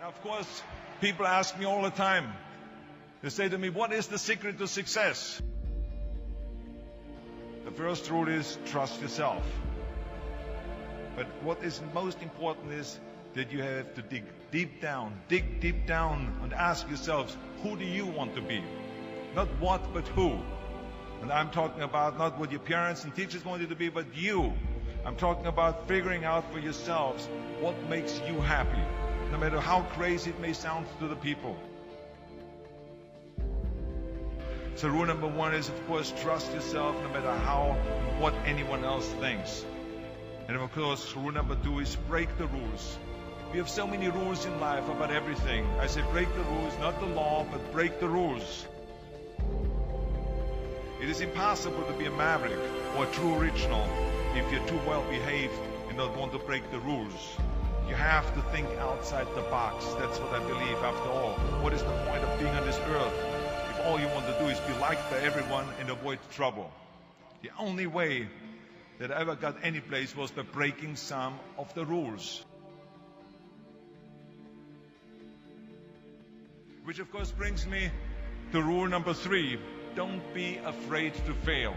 Of course, people ask me all the time. They say to me, what is the secret to success? The first rule is trust yourself. But what is most important is that you have to dig deep down and ask yourselves, who do you want to be? Not what, but who. And I'm talking about not what your parents and teachers want you to be, but you. I'm talking about figuring out for yourselves what makes you happy, no matter how crazy it may sound to the people. So rule number one is, of course, trust yourself no matter what anyone else thinks. And of course, rule number two is break the rules. We have so many rules in life about everything. I say break the rules, not the law, but break the rules. It is impossible to be a maverick or a true original if you're too well behaved and don't want to break the rules. You have to think outside the box. That's what I believe after all. What is the point of being on this earth if all you want to do is be liked by everyone and avoid trouble? The only way that I ever got any place was by breaking some of the rules. Which of course brings me to rule number three. Don't be afraid to fail.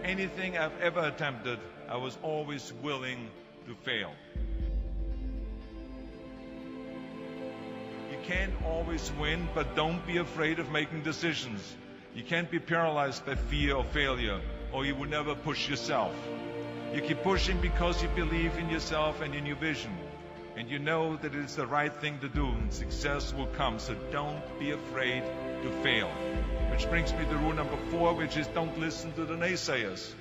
Anything I've ever attempted, I was always willing to fail. You can't always win, but don't be afraid of making decisions. You can't be paralyzed by fear of failure, or you will never push yourself. You keep pushing because you believe in yourself and in your vision. And you know that it is the right thing to do, and success will come. So don't be afraid to fail. Which brings me to rule number four, which is don't listen to the naysayers.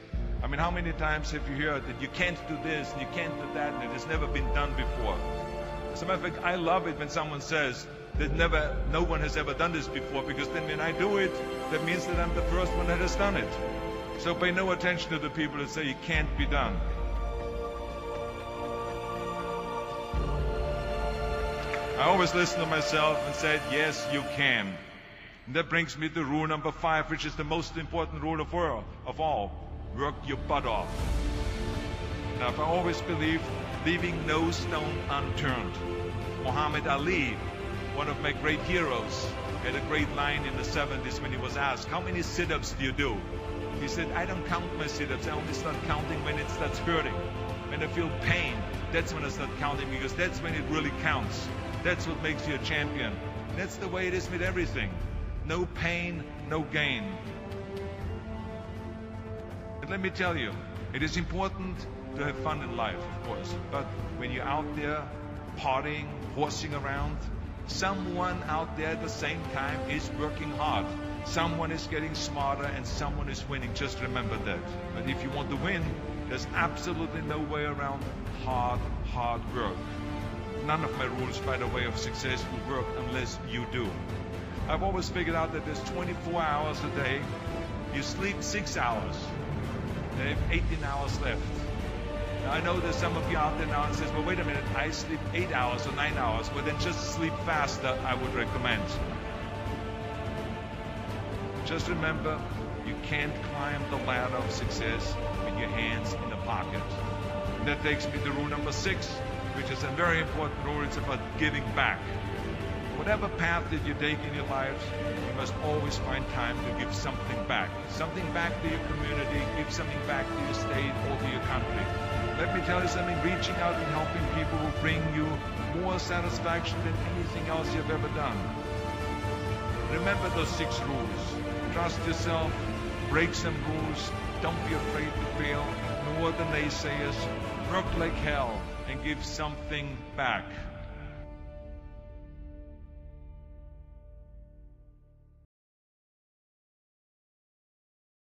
I mean, how many times have you heard that you can't do this and you can't do that and it has never been done before? As a matter of fact, I love it when someone says that no one has ever done this before, because then when I do it, that means that I'm the first one that has done it. So pay no attention to the people that say it can't be done. I always listen to myself and said, yes, you can. And that brings me to rule number five, which is the most important rule of all. Work your butt off. Now, I've always believed leaving no stone unturned. Muhammad Ali, one of my great heroes, had a great line in the 70s when he was asked, how many sit-ups do you do? He said, I don't count my sit-ups. I only start counting when it starts hurting. When I feel pain, that's when I start counting, because that's when it really counts. That's what makes you a champion. That's the way it is with everything. No pain, no gain. But let me tell you, it is important to have fun in life, of course. But when you're out there partying, horsing around, someone out there at the same time is working hard. Someone is getting smarter and someone is winning. Just remember that. But if you want to win, there's absolutely no way around hard work. None of my rules, by the way, of success will work unless you do. I've always figured out that there's 24 hours a day. You sleep 6 hours. You have 18 hours left. Now, I know there's some of you out there now and says, well, wait a minute, I sleep 8 hours or 9 hours. Well, then just sleep faster, I would recommend. Just remember, you can't climb the ladder of success with your hands in the pocket. And that takes me to rule number 6, which is a very important rule. It's about giving back. Whatever path that you take in your lives, you must always find time to give something back. Something back to your community, give something back to your state or to your country. Let me tell you something, reaching out and helping people will bring you more satisfaction than anything else you've ever done. Remember those 6 rules. Trust yourself, break some rules, don't be afraid to fail, ignore the naysayers, work like hell, and give something back.